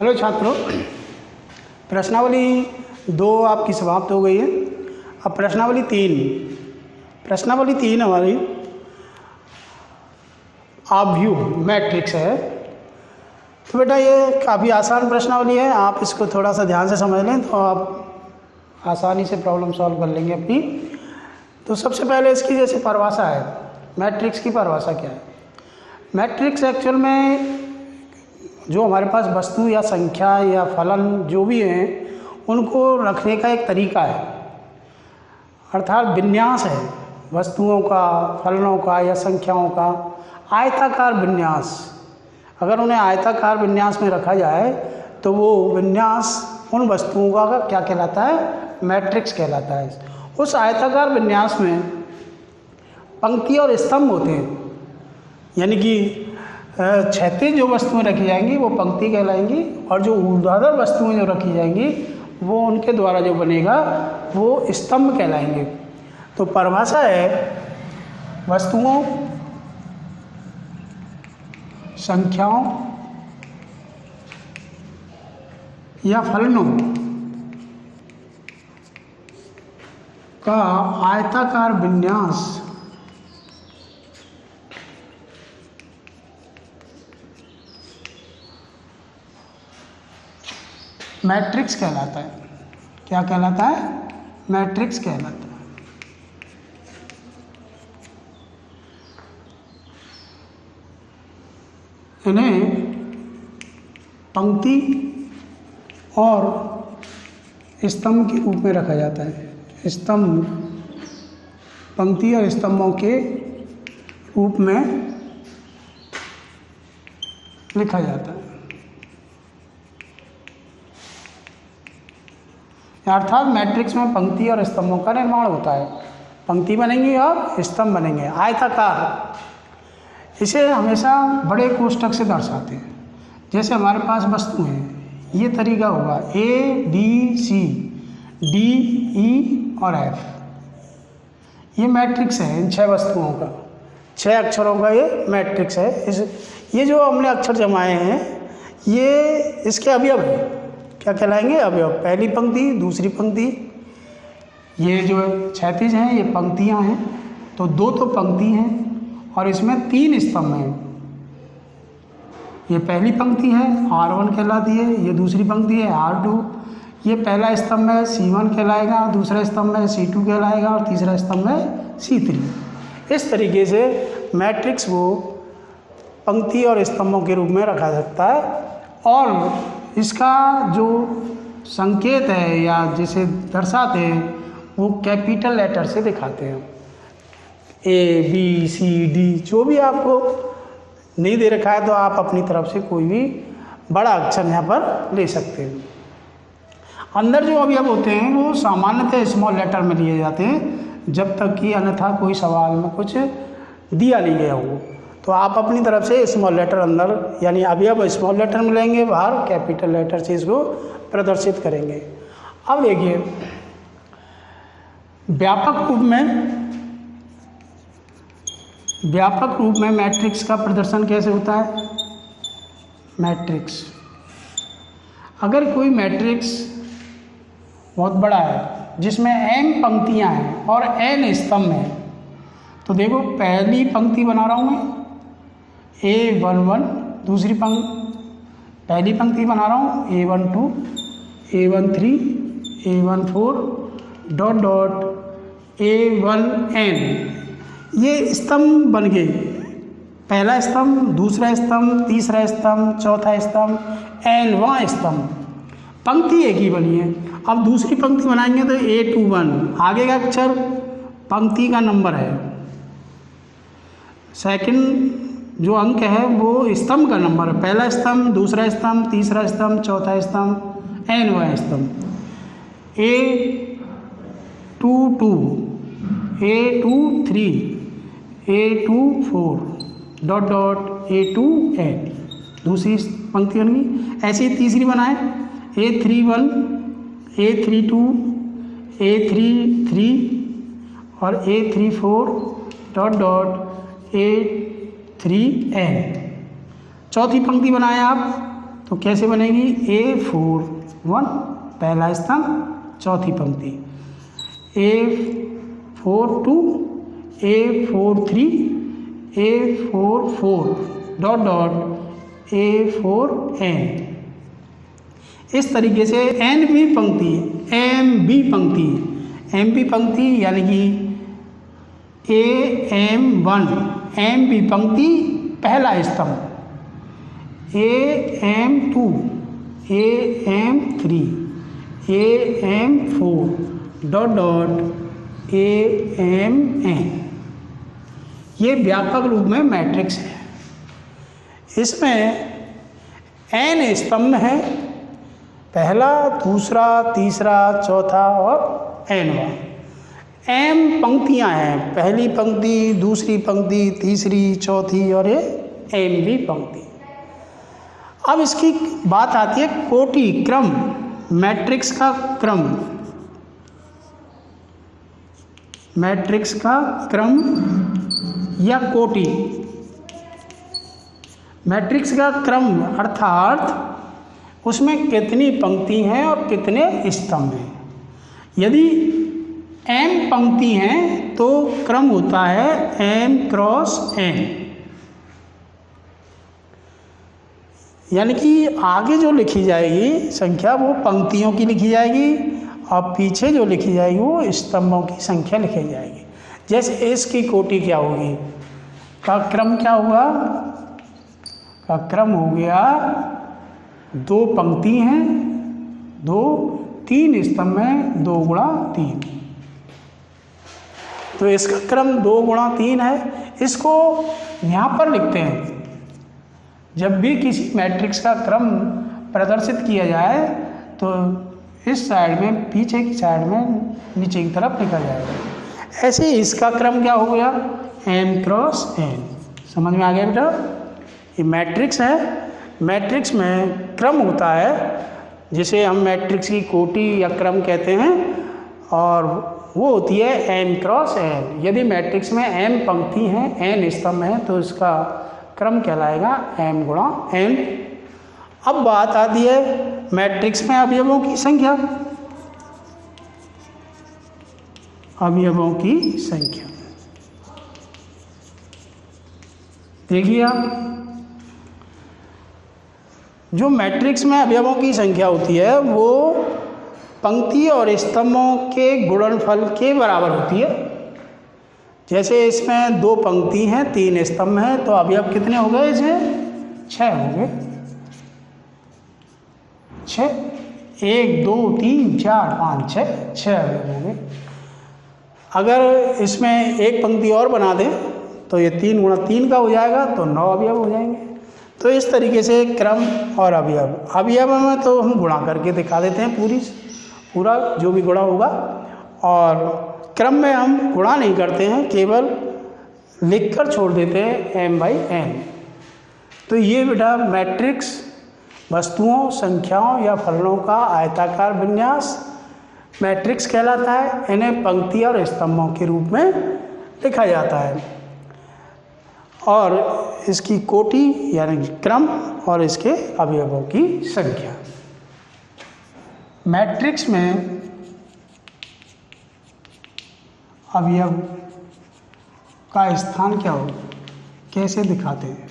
Hello छात्रों, प्रश्नावली 2 आपकी समाप्त हो गई है। अब प्रश्नावली 3 हमारी आव्यूह मैट्रिक्स है। तो बेटा ये काफ़ी आसान प्रश्नावली है, आप इसको थोड़ा सा ध्यान से समझ लें तो आप आसानी से प्रॉब्लम सॉल्व कर लेंगे अपनी। तो सबसे पहले इसकी जैसे परिभाषा है, मैट्रिक्स की परिभाषा क्या है। मैट्रिक्स एक्चुअल में जो हमारे पास वस्तु या संख्या या फलन जो भी हैं उनको रखने का एक तरीका है, अर्थात विन्यास है वस्तुओं का, फलनों का या संख्याओं का आयताकार विन्यास। अगर उन्हें आयताकार विन्यास में रखा जाए तो वो विन्यास उन वस्तुओं का क्या कहलाता है, मैट्रिक्स कहलाता है। उस आयताकार विन्यास में पंक्ति और स्तंभ होते हैं, यानी कि क्षैतिज जो वस्तुएं रखी जाएंगी वो पंक्ति कहलाएंगी और जो ऊर्ध्वाधर वस्तुएं जो रखी जाएंगी वो उनके द्वारा जो बनेगा वो स्तंभ कहलाएंगे। तो परिभाषा है वस्तुओं, संख्याओं या फलनों का आयताकार विन्यास मैट्रिक्स कहलाता है। क्या कहलाता है? मैट्रिक्स कहलाता है। इन्हें पंक्ति और स्तंभ के रूप में रखा जाता है। स्तंभ, पंक्ति और स्तंभों के रूप में लिखा जाता है। अर्थात मैट्रिक्स में पंक्ति और स्तंभों का निर्माण होता है। पंक्ति बनेंगी और स्तंभ बनेंगे आयताकार। इसे हमेशा बड़े कोष्ठक से दर्शाते हैं। जैसे हमारे पास वस्तु है, ये तरीका होगा A B C D E और F। ये मैट्रिक्स है इन 6 वस्तुओं का, 6 अक्षरों का ये मैट्रिक्स है। ये जो हमने अक्षर जमाए हैं ये इसके अवयव हैं। क्या कहलाएंगे? अवयव। पहली पंक्ति, दूसरी पंक्ति, ये जो क्षैतिज हैं ये पंक्तियां हैं, तो 2 तो पंक्ति हैं और इसमें 3 स्तंभ हैं। ये पहली पंक्ति है R1 कहलाती है, ये दूसरी पंक्ति है R2, ये पहला स्तंभ है C1 कहलाएगा, दूसरा स्तंभ है C2 कहलाएगा और तीसरा स्तंभ है C3। इस तरीके से मैट्रिक्स को पंक्ति और स्तंभों के रूप में रखा सकता है और इसका जो संकेत है या जिसे दर्शाते हैं वो कैपिटल लेटर से दिखाते हैं। A B C D जो भी आपको नहीं दे रखा है तो आप अपनी तरफ से कोई भी बड़ा अक्षर यहाँ पर ले सकते हैं। अंदर जो अवयव होते हैं वो सामान्यतः स्मॉल लेटर में लिए जाते हैं जब तक कि अन्यथा कोई सवाल में कुछ दिया नहीं गया हो। तो आप अपनी तरफ से स्मॉल लेटर अंदर यानी अवयव स्मॉल लेटर में लेंगे, बाहर कैपिटल लेटर से इसको प्रदर्शित करेंगे। अब देखिए व्यापक रूप में मैट्रिक्स का प्रदर्शन कैसे होता है। मैट्रिक्स, अगर कोई मैट्रिक्स बहुत बड़ा है जिसमें m पंक्तियां हैं और n स्तंभ हैं, तो देखो पहली पंक्ति बना रहा हूँ मैं A11, दूसरी पहली पंक्ति बना रहा हूँ A12, A13, A14 dot dot A1n। ये स्तंभ बन गए, पहला स्तंभ, दूसरा स्तंभ, तीसरा स्तंभ, चौथा स्तंभ, n वां स्तंभ। पंक्ति एक ही बनी है। अब दूसरी पंक्ति बनाएंगे तो A21, आगे का अक्षर पंक्ति का नंबर है, सेकंड जो अंक है वो स्तंभ का नंबर है, पहला स्तंभ, दूसरा स्तंभ, तीसरा स्तंभ, चौथा स्तंभ, n वां स्तंभ। A22, A23, A24 dot dot A2n, दूसरी पंक्ति बन गई। ऐसे ही तीसरी बनाए A31, A32, A33 और A34 डॉट डॉट A3n। चौथी पंक्ति बनाए आप तो कैसे बनेगी? A41 पहला स्तंभ चौथी पंक्ति, A42, A43, A44 dot dot A4N। इस तरीके से एम बी पंक्ति यानी कि AM1 एम बी पंक्ति पहला स्तंभ, AM2, AM3, AM4 dot dot AMN। ये व्यापक रूप में मैट्रिक्स है। इसमें n स्तंभ है, पहला, दूसरा, तीसरा, चौथा और nवां। m पंक्तियां हैं, पहली पंक्ति, दूसरी पंक्ति, तीसरी, चौथी और ये mb पंक्ति। अब इसकी बात आती है कोटि, क्रम, मैट्रिक्स का क्रम। मैट्रिक्स का क्रम या कोटि। मैट्रिक्स का क्रम अर्थात उसमें कितनी पंक्ति हैं और कितने स्तंभ हैं। यदि m पंक्ति हैं तो क्रम होता है m क्रॉस n, यानी कि आगे जो लिखी जाएगी संख्या वो पंक्तियों की लिखी जाएगी और पीछे जो लिखी जाएगी वो स्तंभों की संख्या लिखी जाएगी। जैसे इसकी कोटि क्या होगी, का क्रम क्या हुआ, का क्रम हो गया, दो पंक्ति हैं, दो, तीन स्तंभ हैं, 2 गुणा 3, तो इसका क्रम 2 गुणा 3 है। इसको यहाँ पर लिखते हैं। जब भी किसी मैट्रिक्स का क्रम प्रदर्शित किया जाए तो इस साइड में, पीछे की साइड में, नीचे की तरफ लिखा जाएगा। ऐसे इसका क्रम क्या हो गया, m क्रॉस n। समझ में आ गया बेटा? ये मैट्रिक्स है। मैट्रिक्स में क्रम होता है जिसे हम मैट्रिक्स की कोटि या क्रम कहते हैं, और वो होती है m क्रॉस n। यदि मैट्रिक्स में m पंक्ति हैं, n स्तंभ हैं, तो इसका क्रम कहलाएगा m गुणा n। अब बात आती है मैट्रिक्स में अवयवों की संख्या। अवयवों की संख्या देखिए आप, जो मैट्रिक्स में अवयवों की संख्या होती है वो पंक्ति और स्तंभों के गुणनफल के बराबर होती है। जैसे इसमें 2 पंक्ति हैं, 3 स्तंभ हैं, तो अवयव कितने हो गए? इसे 6 हो गए। 6, 1, 2, 3, 4, 5, 6 अवयव हो गए। अगर इसमें एक पंक्ति और बना दें तो ये 3 गुणा 3 का हो जाएगा, तो 9 अवयव हो जाएंगे। तो इस तरीके से क्रम और अवयव में तो हम गुणा करके दिखा देते हैं पूरा जो भी गुणा होगा, और क्रम में हम गुणा नहीं करते हैं, केवल लिखकर छोड़ देते हैं m/n। तो ये बेटा मैट्रिक्स वस्तुओं, संख्याओं या फलनों का आयताकार विन्यास मैट्रिक्स कहलाता है। इन्हें पंक्ति और स्तंभों के रूप में लिखा जाता है, और इसकी कोटि यानी क्रम और इसके अवयवों की संख्या। मैट्रिक्स में अवयव का स्थान क्या हो, कैसे दिखाते हैं?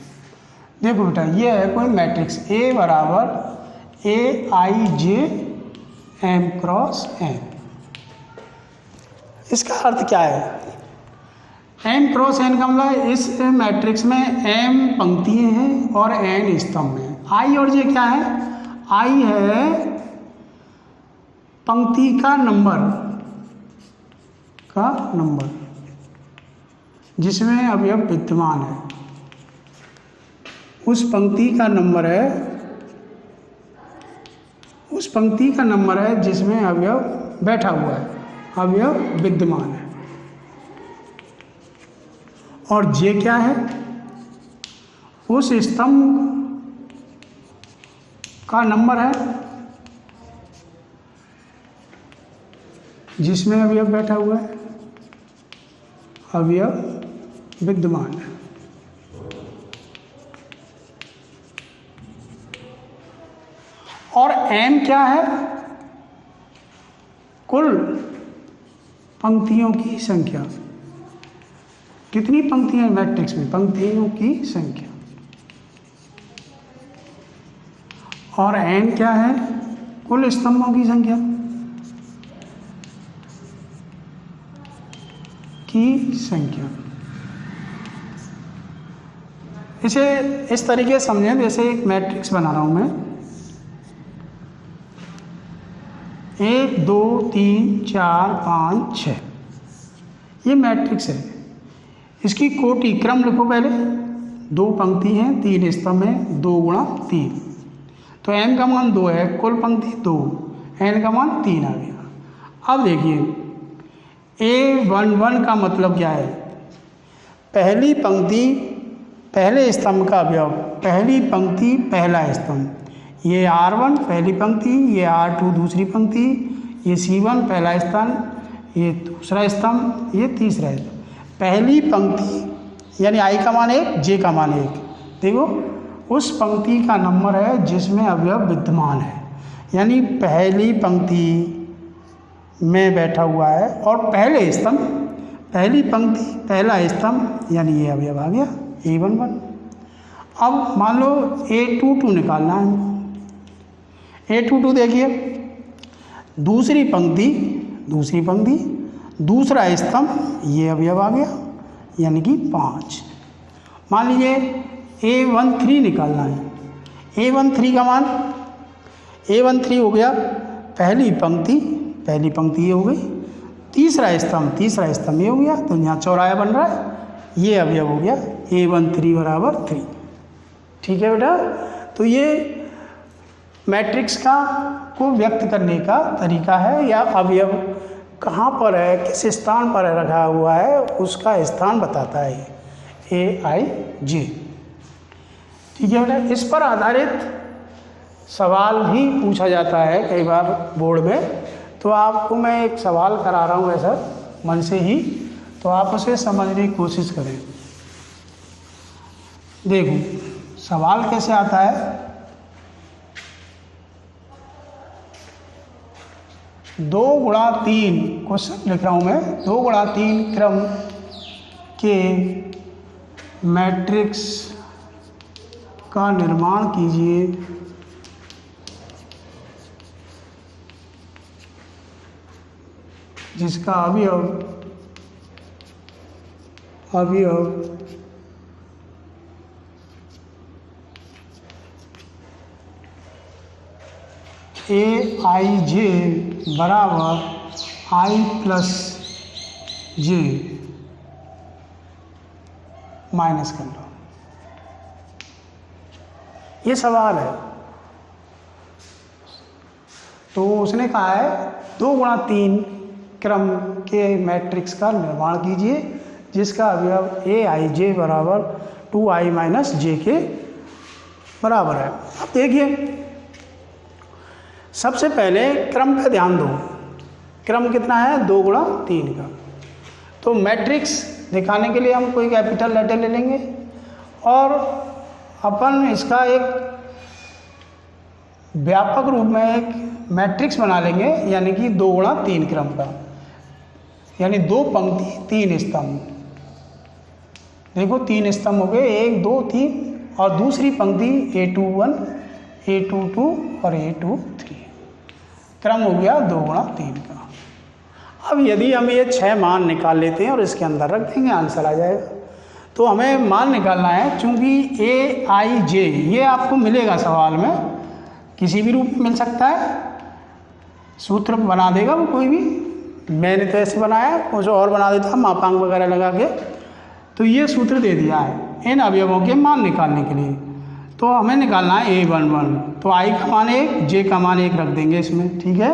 देखो बेटा, ये है कोई मैट्रिक्स A बराबर Aij m क्रॉस n। इसका अर्थ क्या है? m क्रॉस n का मतलब इस मैट्रिक्स में m पंक्तियाँ हैं और n स्तंभ हैं। I और j क्या है? I है पंक्ति का नंबर जिसमें अवयव विद्यमान है, उस पंक्ति का नंबर है जिसमें अवयव बैठा हुआ है, अवयव विद्यमान है। और जे क्या है? उस स्तंभ का नंबर है जिसमें अवयव बैठा हुआ है, अवयव विद्यमान है। m क्या है? कुल पंक्तियों की संख्या। कितनी पंक्तियां मैट्रिक्स में? पंक्तियों की संख्या। और n क्या है? कुल स्तंभों की संख्या इसे इस तरीके से समझें, जैसे एक मैट्रिक्स बना रहा हूं मैं, 1 2 3 4 5 6, ये मैट्रिक्स है। इसकी कोटि क्रम लिखो पहले, 2 पंक्ति हैं, 3 स्तंभ हैं, 2 गुणा 3, तो m का मान 2 है, कुल पंक्ति 2, n का मान 3 आ गया। अब देखिए A11 का मतलब क्या है? पहली पंक्ति पहले स्तंभ का अवयव, पहली पंक्ति पहला स्तंभ, ये R1 पहली पंक्ति, ये R2 दूसरी पंक्ति, ये C1 पहला स्तंभ, ये दूसरा स्तंभ, ये तीसरा स्तंभ। पहली पंक्ति यानी I का मान 1, J का मान 1। देखो उस पंक्ति का नंबर है जिसमें अवयव विद्यमान है, यानी पहली पंक्ति में बैठा हुआ है और पहले स्तंभ, पहली पंक्ति पहला स्तंभ, यानी ये अवयव आ गया A11। अब मान लो A22 निकालना है। A22 देखिए, दूसरी पंक्ति दूसरा स्तंभ, ये अवयव आ गया यानी कि 5। मान लीजिए A13 निकालना है। A13 का मान, A13 हो गया पहली पंक्ति ये हो गई, तीसरा स्तंभ ये हो गया, तो यहाँ चौराया बन रहा है, ये अवयव हो गया A13 बराबर 3। ठीक है बेटा, तो ये मैट्रिक्स को व्यक्त करने का तरीका है, या अवयव कहाँ पर है, किस स्थान पर रखा हुआ है, उसका स्थान बताता है AIJ। ठीक है बेटा, इस पर आधारित सवाल भी पूछा जाता है कई बार बोर्ड में, तो आपको मैं एक सवाल करा रहा हूँ ऐसा मन से ही, तो आप उसे समझने की कोशिश करें। देखो सवाल कैसे आता है, 2 गुणा 3 क्वेश्चन लिख रहा हूँ मैं, 2 गुणा 3 क्रम के मैट्रिक्स का निर्माण कीजिए जिसका अवयव AIJ बराबर I प्लस J माइनस कर लो। ये सवाल है, तो उसने कहा है 2 गुणा 3 क्रम के मैट्रिक्स का निर्माण कीजिए जिसका अवयव AIJ बराबर 2I माइनस J के बराबर है। अब देखिए सबसे पहले क्रम का ध्यान दो, क्रम कितना है 2 गुणा 3 का, तो मैट्रिक्स दिखाने के लिए हम कोई कैपिटल लेटर ले लेंगे और अपन इसका एक व्यापक रूप में एक मैट्रिक्स बना लेंगे, यानी कि 2 गुणा 3 क्रम का, यानी 2 पंक्ति 3 स्तंभ। देखो 3 स्तंभ हो गए, 1 2 3, और दूसरी पंक्ति A21 A22 और A23, क्रम हो गया 2 गुणा 3 का। अब यदि हम ये 6 मान निकाल लेते हैं और इसके अंदर रख देंगे, आंसर आ जाएगा। तो हमें मान निकालना है, चूंकि AIJ ये आपको मिलेगा सवाल में, किसी भी रूप में मिल सकता है, सूत्र बना देगा वो कोई भी, मैंने तो ऐसे बनाया, कुछ और बना देता मापांक वगैरह लगा के, तो ये सूत्र दे दिया है इन अवयवों के मान निकालने के लिए। तो हमें निकालना है A11, तो I का मान 1, J का मान 1 रख देंगे इसमें, ठीक है।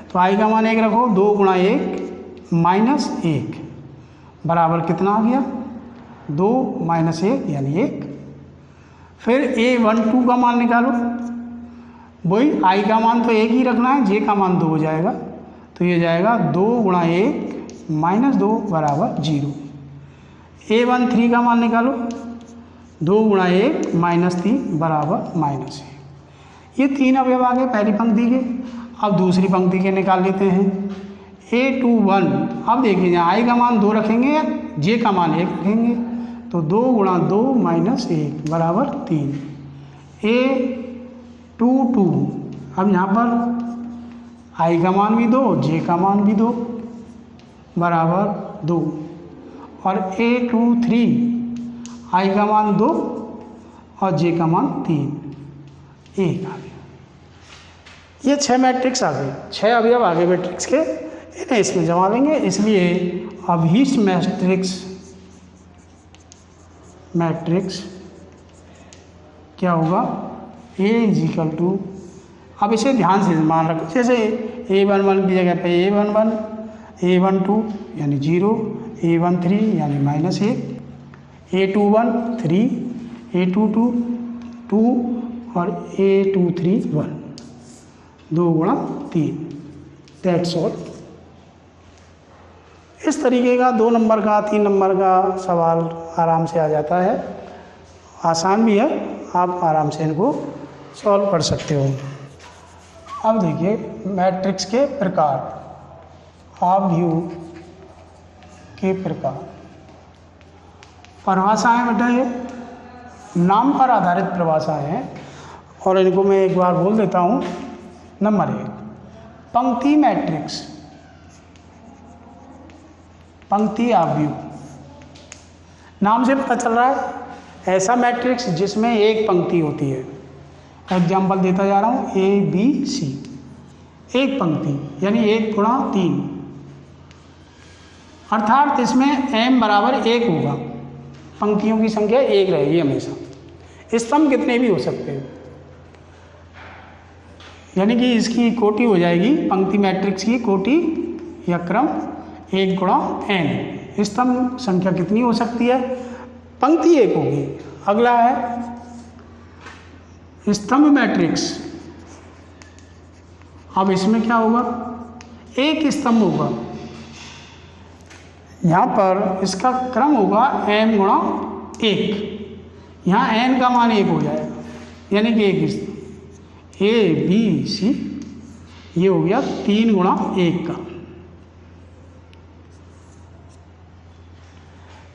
तो I का मान 1 रखो, 2 गुणा 1 माइनस 1 बराबर कितना आ गया 2 माइनस 1 यानी 1। फिर A12 का मान निकालो, वही I का मान तो 1 ही रखना है, J का मान 2 हो जाएगा, तो ये जाएगा 2 गुणा 1 माइनस 2 बराबर 0। A13 का मान निकालो, 2 गुणा 1 माइनस 3 बराबर माइनस 1। ये 3 अवयव आ गए पहली पंक्ति के। अब दूसरी पंक्ति के निकाल लेते हैं। A21, अब देखिए यहाँ आई का मान 2 रखेंगे या जे का मान 1 रखेंगे, तो 2 गुणा 2 माइनस 1 बराबर 3। A22, अब यहाँ पर आई का मान भी 2, जे का मान भी 2 बराबर 2। और A23, आई का मान 2 और जे का मान 3, 1 आ गया। ये 6 मैट्रिक्स आ गए, 6 अवयव आ गए मैट्रिक्स के, इन्हें इसमें जमा देंगे। इसलिए अभीष्ट मैट्रिक्स क्या होगा, A = अब इसे ध्यान से मान रखो, जैसे A11 की जगह पे A11, A12 यानी 0, A13 यानी -1, A21 3, A22 2 और A23 1, 2 गुणा 3, दैट्स ऑल। इस तरीके का 2 नंबर का 3 नंबर का सवाल आराम से आ जाता है, आसान भी है, आप आराम से इनको सॉल्व कर सकते हो। अब देखिए मैट्रिक्स के प्रकार, आव्यूह के प्रकार। परिभाषाएं बेटा ये नाम पर आधारित परिभाषाएं हैं और इनको मैं एक बार बोल देता हूँ। नंबर 1, पंक्ति मैट्रिक्स, पंक्ति आव्यूह। नाम से पता चल रहा है ऐसा मैट्रिक्स जिसमें एक पंक्ति होती है। एग्जाम्पल देता जा रहा हूँ, ABC, एक पंक्ति यानी 1 गुणा 3, अर्थात इसमें m बराबर 1 होगा, पंक्तियों की संख्या 1 रहेगी हमेशा। स्तंभ कितने भी हो सकते हैं, यानी कि इसकी कोटि हो जाएगी, पंक्ति मैट्रिक्स की कोटि या क्रम 1 गुणा n। स्तंभ संख्या कितनी हो सकती है, पंक्ति 1 होगी। अगला है स्तंभ मैट्रिक्स। अब इसमें क्या होगा, एक स्तंभ होगा, यहाँ पर इसका क्रम होगा m गुणा 1, यहाँ n का मान 1 हो जाएगा, यानी कि एक स्तंभ ABC, ये हो गया 3 गुणा 1 का।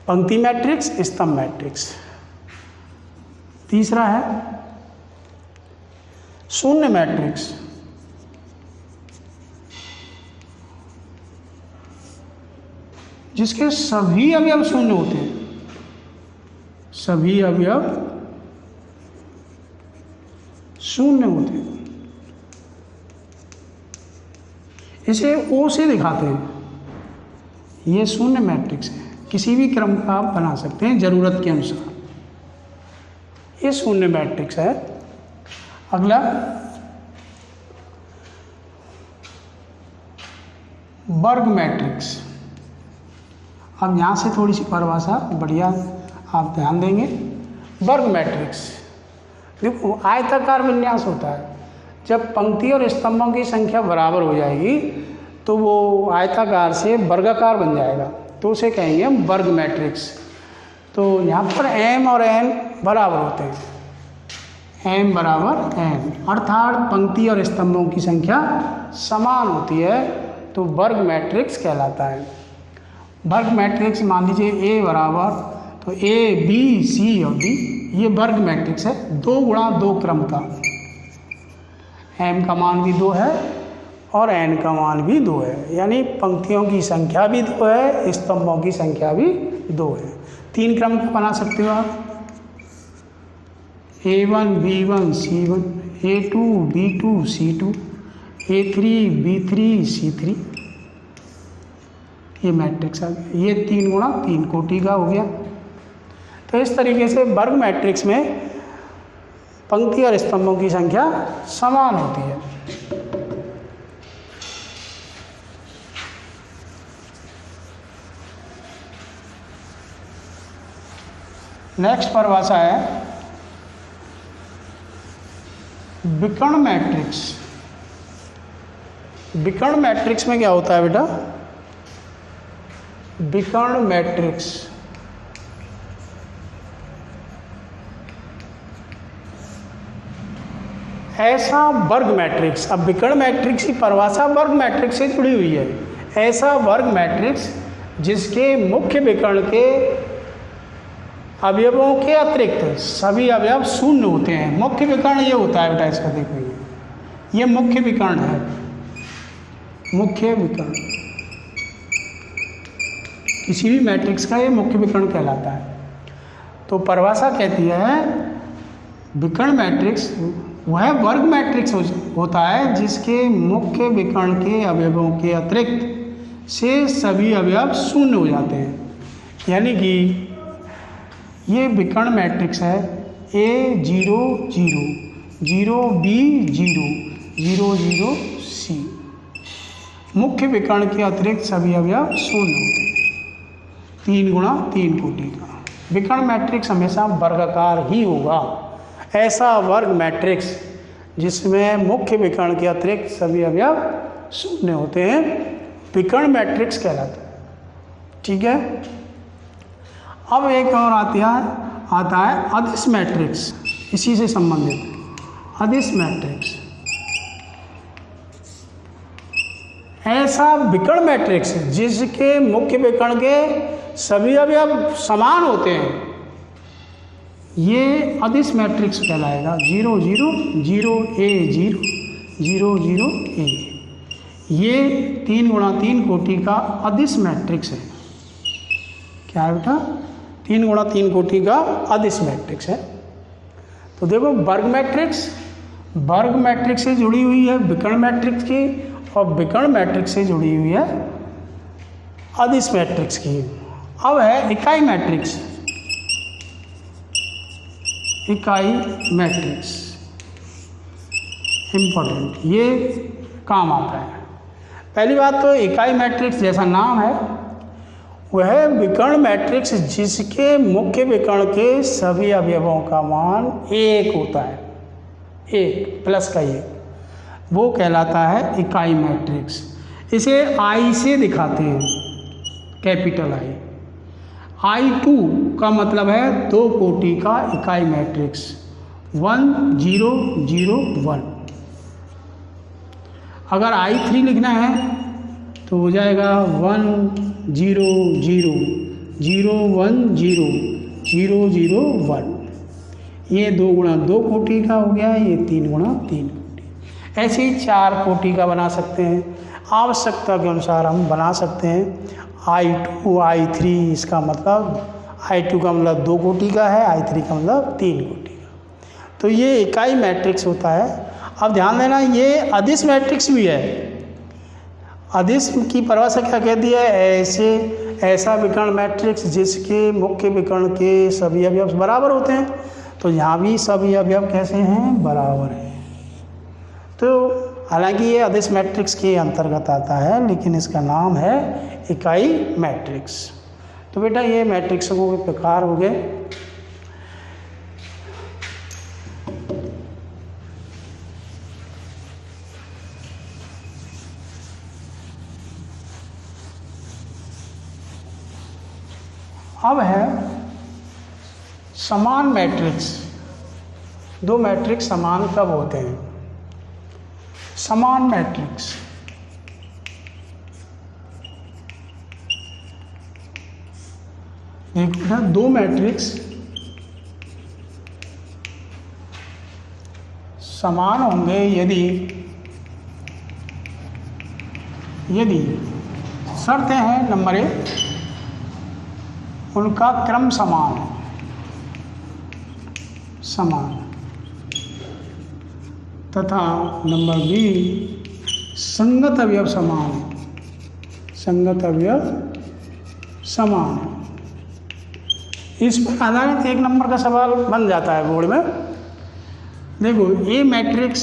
पंक्ति मैट्रिक्स, स्तंभ मैट्रिक्स। तीसरा है शून्य मैट्रिक्स। जिसके सभी अवयव शून्य होते हैं, सभी अवयव शून्य होते हैं। इसे O से दिखाते हैं, ये शून्य मैट्रिक्स है, किसी भी क्रम का आप बना सकते हैं जरूरत के अनुसार, ये शून्य मैट्रिक्स है। अगला वर्ग मैट्रिक्स। अब यहाँ से थोड़ी सी परिभाषा बढ़िया आप ध्यान देंगे। वर्ग मैट्रिक्स, देखो आयताकार विन्यास होता है, जब पंक्ति और स्तंभों की संख्या बराबर हो जाएगी तो वो आयताकार से वर्गाकार बन जाएगा, तो उसे कहेंगे हम वर्ग मैट्रिक्स। तो यहाँ पर m और n बराबर होते हैं, m बराबर n, अर्थात पंक्ति और स्तंभों की संख्या समान होती है, तो वर्ग मैट्रिक्स कहलाता है। वर्ग मैट्रिक्स मान लीजिए A बराबर, तो A B C और D, ये वर्ग मैट्रिक्स है 2 गुणा 2 क्रम का। m का मान भी 2 है और n का मान भी 2 है, यानी पंक्तियों की संख्या भी 2 है, स्तंभों की संख्या भी 2 है। 3 क्रम का बना सकते हो आप, A1 B1 C1, A2 B2 C2, A3 B3 C3, ये मैट्रिक्स आ गया। ये 3 गुणा 3 कोटि का हो गया। तो इस तरीके से वर्ग मैट्रिक्स में पंक्ति और स्तंभों की संख्या समान होती है। नेक्स्ट परिभाषा है विकर्ण मैट्रिक्स। विकर्ण मैट्रिक्स में क्या होता है बेटा, विकर्ण मैट्रिक्स ऐसा वर्ग मैट्रिक्स, अब विकर्ण मैट्रिक्स की परिभाषा वर्ग मैट्रिक्स से जुड़ी हुई है। ऐसा वर्ग मैट्रिक्स जिसके मुख्य विकर्ण के अवयवों के अतिरिक्त सभी अवयव शून्य होते हैं। मुख्य विकर्ण ये होता है बेटा, इसका देखो ये मुख्य विकर्ण है। मुख्य विकर्ण किसी भी मैट्रिक्स का ये मुख्य विकर्ण कहलाता है। तो परिभाषा कहती है विकर्ण मैट्रिक्स वह वर्ग मैट्रिक्स होता है जिसके मुख्य विकर्ण के अवयवों के अतिरिक्त से सभी अवयव शून्य हो जाते हैं। यानी कि ये विकर्ण मैट्रिक्स है A 0 0 0 B 0 0 0 C। मुख्य विकर्ण के अतिरिक्त सभी अवयव शून्य होते हैं। 3 गुणा 3 कोटि का विकर्ण मैट्रिक्स हमेशा वर्गाकार ही होगा। ऐसा वर्ग मैट्रिक्स जिसमें मुख्य विकर्ण के अतिरिक्त सभी अवयव शून्य होते हैं विकर्ण मैट्रिक्स कहलाता है। ठीक है। अब एक और आता है अदिश मैट्रिक्स, इसी से संबंधित अदिश मैट्रिक्स। ऐसा विकर्ण मैट्रिक्स जिसके मुख्य विकर्ण के सभी अवयव समान होते हैं, ये अदिश मैट्रिक्स कहलाएगा। 0 0 0 A 0 0 0 A। ये 3 गुणा 3 कोटि का अदिश मैट्रिक्स है। क्या है बेटा? 3 गुणा 3 कोटि का अदिश मैट्रिक्स है। तो देखो वर्ग मैट्रिक्स से जुड़ी हुई है विकर्ण मैट्रिक्स की, और विकर्ण मैट्रिक्स से जुड़ी हुई है अदिश मैट्रिक्स की। अब है इकाई मैट्रिक्स। इकाई मैट्रिक्स इम्पोर्टेंट, ये काम आता है। पहली बात तो इकाई मैट्रिक्स जैसा नाम है, वह विकर्ण मैट्रिक्स जिसके मुख्य विकर्ण के सभी अवयवों का मान 1 होता है, 1 प्लस का 1, वो कहलाता है इकाई मैट्रिक्स। इसे I से दिखाते हैं, कैपिटल I2 का मतलब है 2 कोटि का इकाई मैट्रिक्स 1 0 0 1। अगर I3 लिखना है तो हो जाएगा 1 0 0 0 1 0 0 0 1। ये 2 गुणा 2 कोटि का हो गया, ये 3 गुणा 3 कोटि। ऐसे ही 4 कोटि का बना सकते हैं, आवश्यकता के अनुसार हम बना सकते हैं। I2 I3, इसका मतलब I2 का मतलब 2 कोटि का है, I3 का मतलब 3 कोटि का। तो ये इकाई मैट्रिक्स होता है। अब ध्यान देना, ये अदिश मैट्रिक्स भी है। अदिश की परिभाषा क्या कहती है? ऐसा विकर्ण मैट्रिक्स जिसके मुख्य विकर्ण के सभी अवयव बराबर होते हैं। तो यहाँ भी सभी अवयव कैसे हैं? बराबर हैं। तो हालांकि ये अदिश मैट्रिक्स के अंतर्गत आता है, लेकिन इसका नाम है इकाई मैट्रिक्स। तो बेटा ये मैट्रिक्सों के प्रकार हो गए। अब है समान मैट्रिक्स। 2 मैट्रिक्स समान कब होते हैं? समान मैट्रिक्स देखो, 2 मैट्रिक्स समान होंगे यदि शर्तें हैं नंबर 1 उनका क्रम समान तथा नंबर 2 संगत अवयव समान। इस पर आधारित 1 नंबर का सवाल बन जाता है बोर्ड में। देखो ए matrix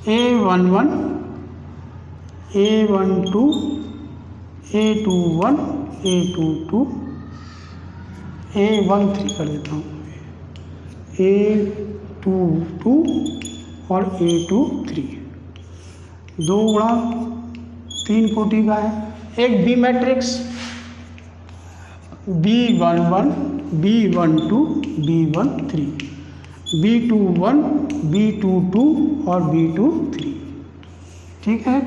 A11 A12 A21 A22 A13 कर देता हूँ, A22 और A23 2 गुणा 3 कोटि का है। एक B matrix B11 B12 B13 B21, B22 और B23। ठीक है।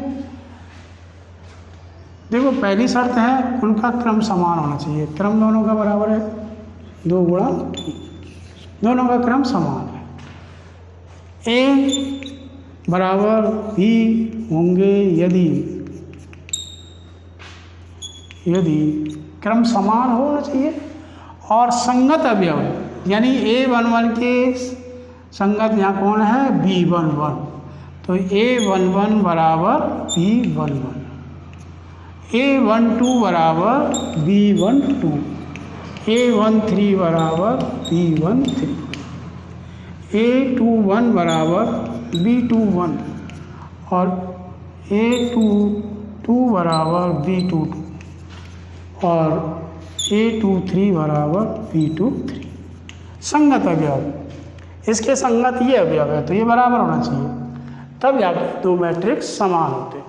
देखो पहली शर्त है उनका क्रम समान होना चाहिए, क्रम दोनों का बराबर है, 2 गुणा 2, दोनों का क्रम समान है। A बराबर B होंगे यदि क्रम समान होना चाहिए और संगत अवयव, यानी A11 के संगत यहाँ कौन है, B11, तो A11 बराबर B11, A12 बराबर B12, A13 बराबर B13, A21 बराबर B21 और A22 बराबर B22 और A23 बराबर B23। संगत अवयव, इसके संगत ये अवयव है तो ये बराबर होना चाहिए, तब जाकर 2 मैट्रिक्स समान होते हैं।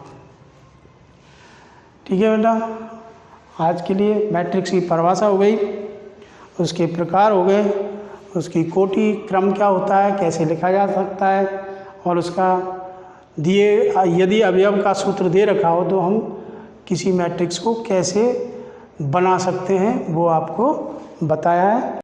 ठीक है बेटा, आज के लिए मैट्रिक्स की परिभाषा हो गई, उसके प्रकार हो गए, उसकी कोटि क्रम क्या होता है, कैसे लिखा जा सकता है, और उसका यदि अवयव का सूत्र दे रखा हो तो हम किसी मैट्रिक्स को कैसे बना सकते हैं वो आपको बताया है।